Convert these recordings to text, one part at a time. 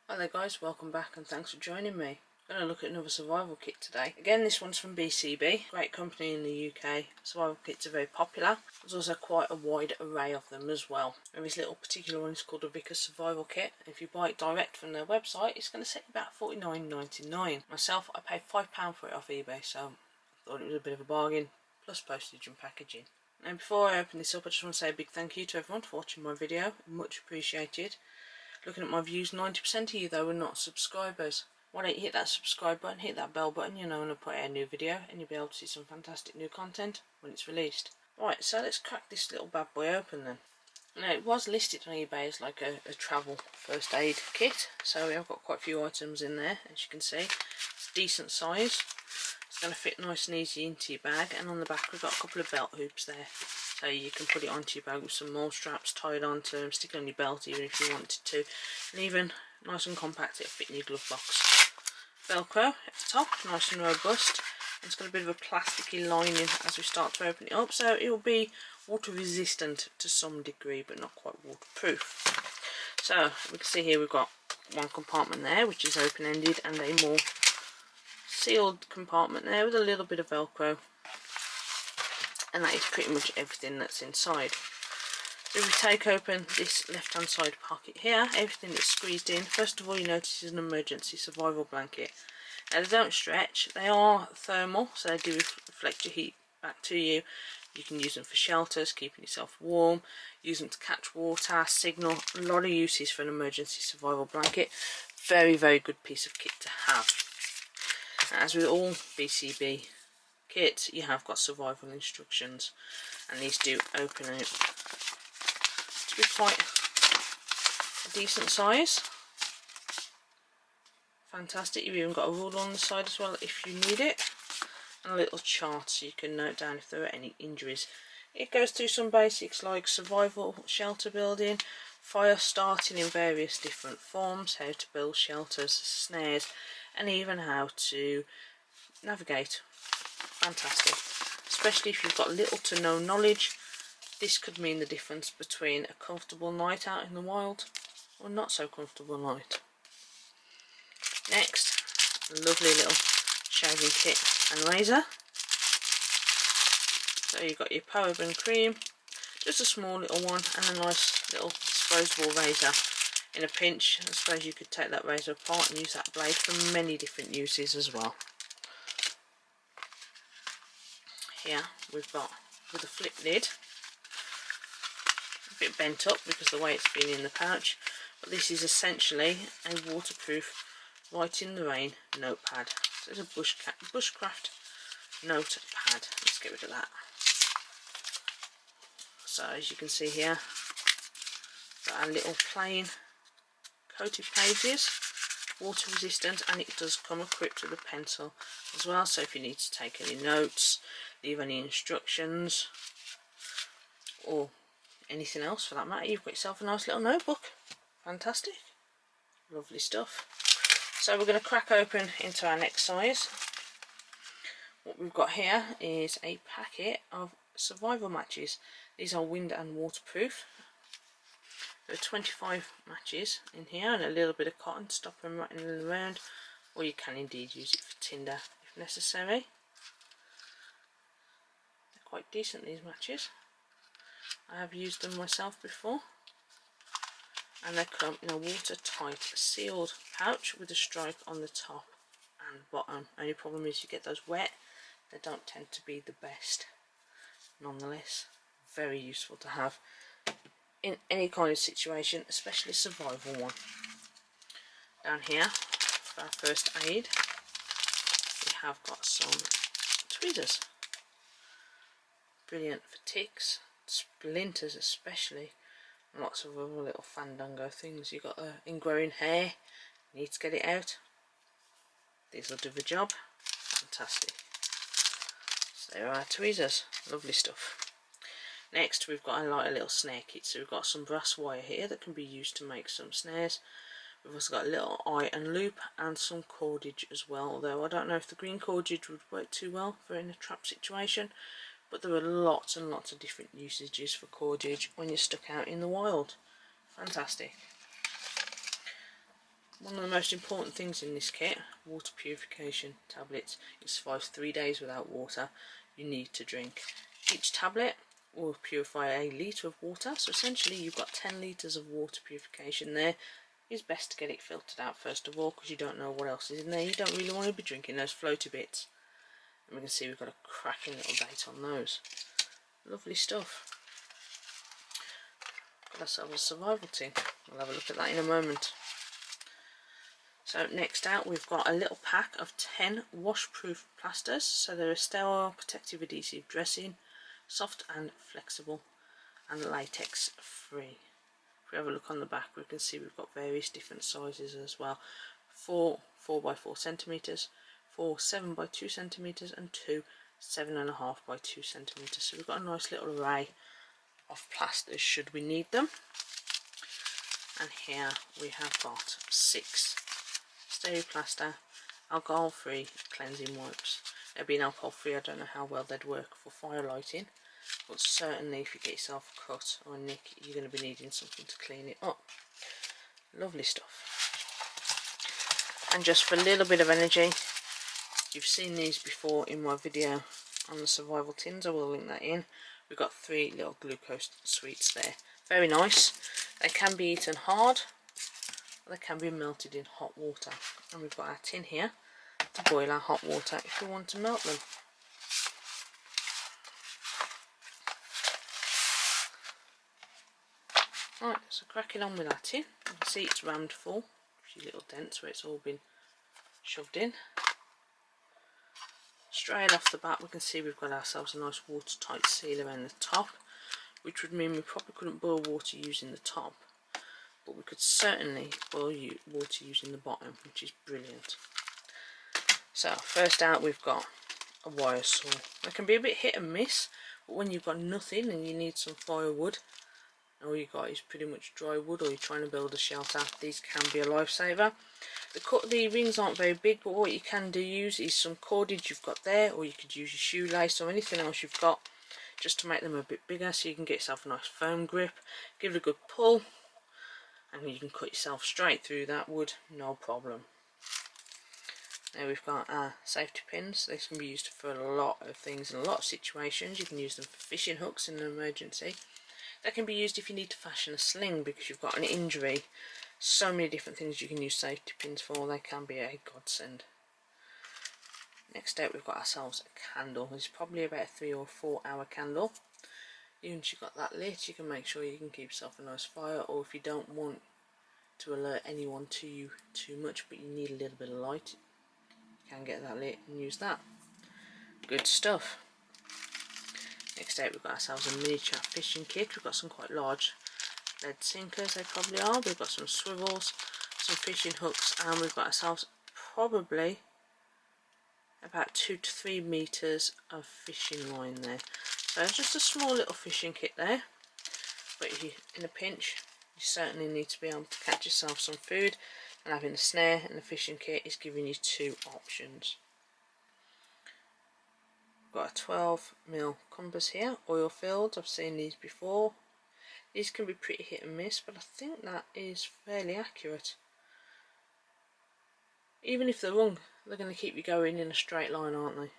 Hi there guys, welcome back and thanks for joining me. I'm going to look at another survival kit today. Again, this one's from BCB, great company in the UK. Survival kits are very popular. There's also quite a wide array of them as well. And this little particular one is called a Vickers Survival Kit. If you buy it direct from their website, it's going to set you about $49.99. Myself, I paid £5 for it off eBay, so I thought it was a bit of a bargain, plus postage and packaging. Now before I open this up, I just want to say a big thank you to everyone for watching my video, much appreciated. Looking at my views, 90% of you though are not subscribers. Why don't you hit that subscribe button, hit that bell button, you know when I put out a new video, and you'll be able to see some fantastic new content when it's released. Right, so let's crack this little bad boy open then. Now it was listed on eBay as like a travel first aid kit, so I've got quite a few items in there, as you can see. It's decent size. It's going to fit nice and easy into your bag, and on the back we've got a couple of belt hoops there. So you can put it onto your bag with some more straps tied onto them, stick it on your belt even if you wanted to. And even nice and compact, it'll fit in your glove box. Velcro at the top, nice and robust. And it's got a bit of a plasticky lining as we start to open it up, so it will be water resistant to some degree but not quite waterproof. So we can see here we've got one compartment there which is open ended, and a more sealed compartment there with a little bit of Velcro. And that is pretty much everything that's inside. So if we take open this left hand side pocket here, everything that's squeezed in. First of all, you notice is an emergency survival blanket. Now they don't stretch, they are thermal, so they do reflect your heat back to you. You can use them for shelters, keeping yourself warm, use them to catch water, signal. A lot of uses for an emergency survival blanket. Very, very good piece of kit to have. As with all BCB kits, you have got survival instructions, and these do open out to be quite a decent size. Fantastic. You've even got a ruler on the side as well if you need it, and a little chart so you can note down if there are any injuries. It goes through some basics like survival shelter building, fire starting in various different forms, how to build shelters, snares, and even how to navigate. Fantastic, especially if you've got little to no knowledge. This could mean the difference between a comfortable night out in the wild or not so comfortable night. Next, a lovely little shaving kit and razor. So you've got your paraben cream, just a small little one, and a nice little disposable razor. In a pinch, I suppose you could take that razor apart and use that blade for many different uses as well. Here we've got, with a flip lid, a bit bent up because of the way it's been in the pouch, but this is essentially a waterproof Write in the Rain notepad. So it's a bushcraft notepad. Let's get rid of that. So as you can see here, got our little plain coated pages, water resistant, and it does come equipped with a pencil as well, so if you need to take any notes, leave any instructions, or anything else for that matter, you've got yourself a nice little notebook. Fantastic, lovely stuff. So we're going to crack open into our next size. What we've got here is a packet of survival matches. These are wind and waterproof. There are 25 matches in here, and a little bit of cotton to stop them rattling around, or you can indeed use it for tinder if necessary. They're quite decent, these matches. I have used them myself before, and they come in a watertight sealed pouch with a stripe on the top and bottom. Only problem is you get those wet, they don't tend to be the best. Nonetheless, very useful to have in any kind of situation, especially a survival one. Down here, for our first aid, we have got some tweezers. Brilliant for ticks, splinters especially, and lots of other little fandango things. You've got ingrowing hair, you need to get it out. These will do the job. Fantastic. So there are our tweezers, lovely stuff. Next we've got a little snare kit. So we've got some brass wire here that can be used to make some snares. We've also got a little eye and loop and some cordage as well, although I don't know if the green cordage would work too well for in a trap situation, but there are lots and lots of different usages for cordage when you're stuck out in the wild. Fantastic. One of the most important things in this kit, water purification tablets. It survives 3 days without water. You need to drink. Each tablet will purify a litre of water, so essentially you've got 10 litres of water purification there. It's best to get it filtered out first of all, because you don't know what else is in there. You don't really want to be drinking those floaty bits. And we can see we've got a cracking little date on those. Lovely stuff. Got ourselves a survival tin. We'll have a look at that in a moment. So next out we've got a little pack of 10 washproof plasters. So they're a sterile protective adhesive dressing, soft and flexible and latex free. If we have a look on the back, we can see we've got various different sizes as well. 4 4x4 centimetres, 4 7x2 centimetres and 2 7.5 by 2 centimetres. So we've got a nice little array of plasters should we need them. And here we have got 6 Steri-Plaster alcohol free cleansing wipes. They're being alcohol free, I don't know how well they'd work for fire lighting, but certainly if you get yourself a cut or a nick, you're going to be needing something to clean it up. Lovely stuff. And just for a little bit of energy, you've seen these before in my video on the survival tins, I will link that in. We've got 3 little glucose sweets there. Very nice. They can be eaten hard, or they can be melted in hot water. And we've got our tin here to boil our hot water if we want to melt them. Right, so cracking on with our tin. You can see it's rammed full. A few little dents where it's all been shoved in. Straight off the bat we can see we've got ourselves a nice watertight seal around the top, which would mean we probably couldn't boil water using the top, but we could certainly boil water using the bottom, which is brilliant. So first out we've got a wire saw. They can be a bit hit and miss, but when you've got nothing and you need some firewood, and all you got is pretty much dry wood, or you're trying to build a shelter, these can be a lifesaver. The rings aren't very big, but what you can use is some cordage you've got there, or you could use your shoelace or anything else you've got, just to make them a bit bigger, so you can get yourself a nice foam grip. Give it a good pull, and you can cut yourself straight through that wood, no problem. Now we've got our safety pins. These can be used for a lot of things in a lot of situations. You can use them for fishing hooks in an emergency. They can be used if you need to fashion a sling because you've got an injury. So many different things you can use safety pins for. They can be a godsend. Next out we've got ourselves a candle. This is probably about a 3 or 4 hour candle. Once you've got that lit, you can make sure you can keep yourself a nice fire, or if you don't want to alert anyone to you too much but you need a little bit of light, you can get that lit and use that. Good stuff. Next out we've got ourselves a miniature fishing kit. We've got some quite large lead sinkers, they probably are. We've got some swivels, some fishing hooks, and we've got ourselves probably about 2 to 3 meters of fishing line there. So just a small little fishing kit there, but if you in a pinch you certainly need to be able to catch yourself some food, and having a snare and the fishing kit is giving you 2 options. Got a 12mm compass here, oil filled. I've seen these before. These can be pretty hit and miss, but I think that is fairly accurate. Even if they're wrong, they're going to keep you going in a straight line, aren't they?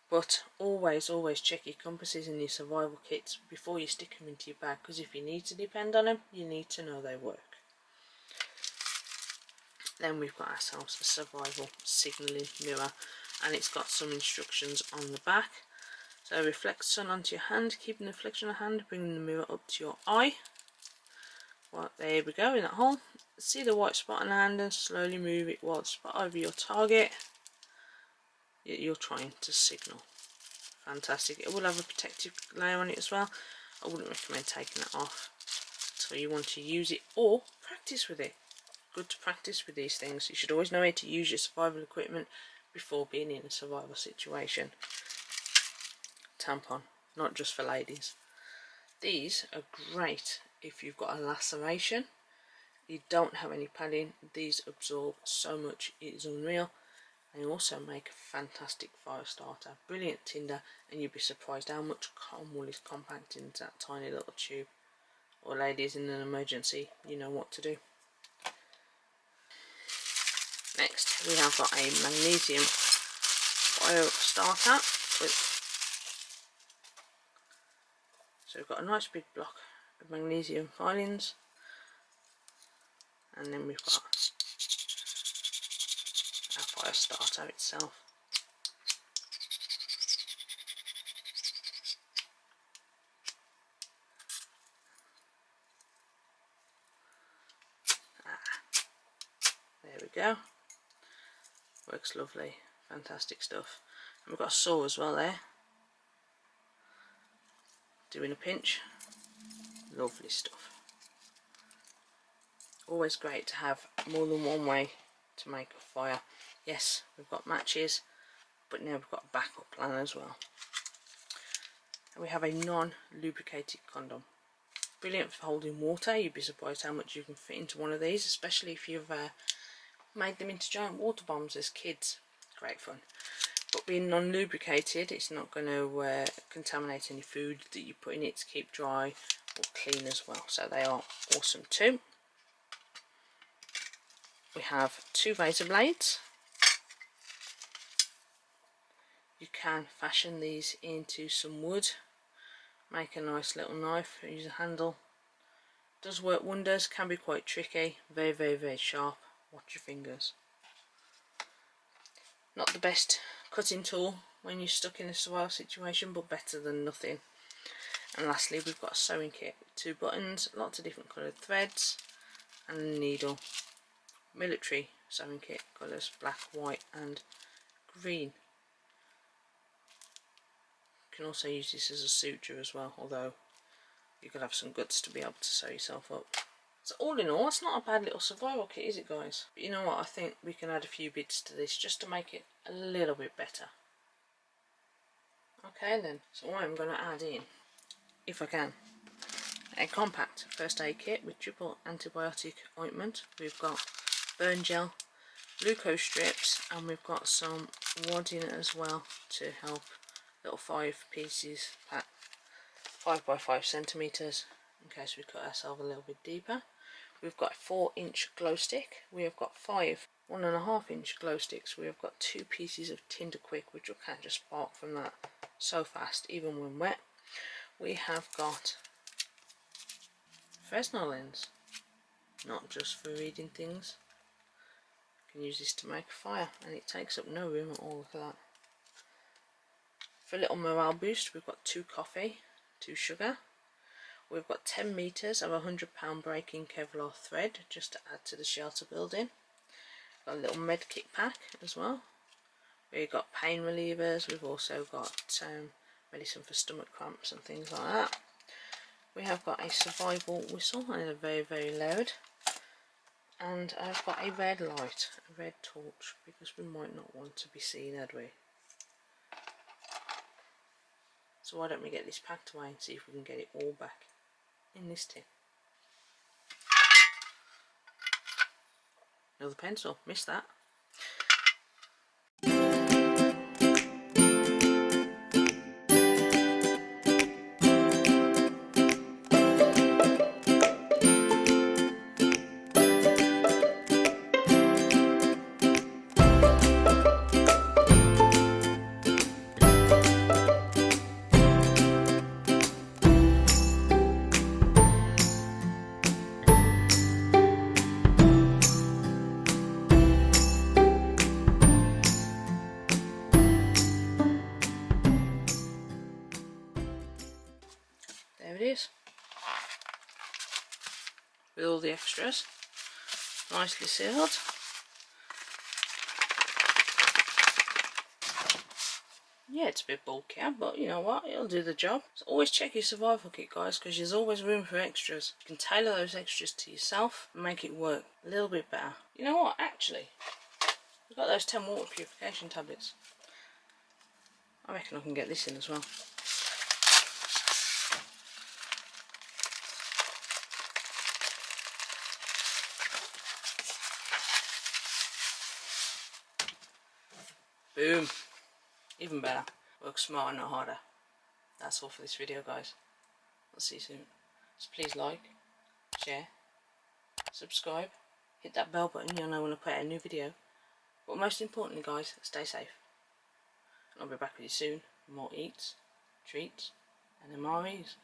But always check your compasses in your survival kits before you stick them into your bag, because if you need to depend on them, you need to know they work. Then we've got ourselves a survival signalling mirror, and it's got some instructions on the back. So reflect sun onto your hand, keeping the reflection of the hand, bringing the mirror up to your eye. Well, there we go, in that hole. See the white spot on the hand and slowly move it while the spot over your target you're trying to signal. Fantastic. It will have a protective layer on it as well. I wouldn't recommend taking that off until you want to use it or practice with it. Good to practice with these things. You should always know how to use your survival equipment before being in a survival situation. Tampon, not just for ladies. These are great if you've got a laceration, you don't have any padding. These absorb so much, it is unreal. They also make a fantastic fire starter, brilliant tinder, and you'd be surprised how much cotton wool is compacted into that tiny little tube. Or ladies in an emergency, you know what to do. Next we have got a Magnesium Oil Startup so we've got a nice big block of magnesium filings, and then we've got our fire starter itself. There we go. Works lovely. Fantastic stuff. And we've got a saw as well there. Doing a pinch. Lovely stuff. Always great to have more than one way to make a fire. Yes, we've got matches, but now we've got a backup plan as well. And we have a non-lubricated condom. Brilliant for holding water. You'd be surprised how much you can fit into one of these, especially if you've made them into giant water bombs as kids. Great fun. But being non-lubricated, it's not going to contaminate any food that you put in it to keep dry or clean as well. So they are awesome too. We have 2 Visor Blades. You can fashion these into some wood, make a nice little knife, use a handle. Does work wonders, can be quite tricky, very, very, very sharp. Watch your fingers. Not the best cutting tool when you're stuck in a survival situation, but better than nothing. And lastly, we've got a sewing kit with 2 buttons, lots of different coloured threads, and a needle. Military sewing kit, colours black, white and green. You can also use this as a suture as well, although you could have some guts to be able to sew yourself up. So all in all, it's not a bad little survival kit, is it guys? But you know what, I think we can add a few bits to this just to make it a little bit better. Okay then, so I'm going to add in, if I can, a compact first aid kit with triple antibiotic ointment. We've got burn gel, glucose strips, and we've got some wadding as well to help. Little 5 pieces pack, 5 by 5 centimeters, in case we cut ourselves a little bit deeper. We've got a 4-inch glow stick. We have got 5 1.5-inch glow sticks. We have got 2 pieces of Tinder Quick, which will catch a spark from that so fast, even when wet. We have got Fresnel lens, not just for reading things. You can use this to make a fire, and it takes up no room at all. Look at that. For a little morale boost, we've got 2 coffee, 2 sugar. We've got 10 meters of 100-pound breaking Kevlar thread just to add to the shelter building. Got a little med kit pack as well. We've got pain relievers. We've also got medicine for stomach cramps and things like that. We have got a survival whistle, and it's very, very loud. And I've got a red light, a red torch, because we might not want to be seen, had we? So why don't we get this packed away and see if we can get it all back in this tin. Another pencil, missed that. There it is, with all the extras, nicely sealed. Yeah, it's a bit bulkier, but you know what, it'll do the job. So always check your survival kit, guys, because there's always room for extras. You can tailor those extras to yourself and make it work a little bit better. You know what, actually, we've got those 10 water purification tablets. I reckon I can get this in as well. Boom. Even better. Work smarter, not harder. That's all for this video, guys. I'll see you soon. So please like, share, subscribe, hit that bell button, you'll know when I put out a new video. But most importantly guys, stay safe. And I'll be back with you soon for more eats, treats and MREs.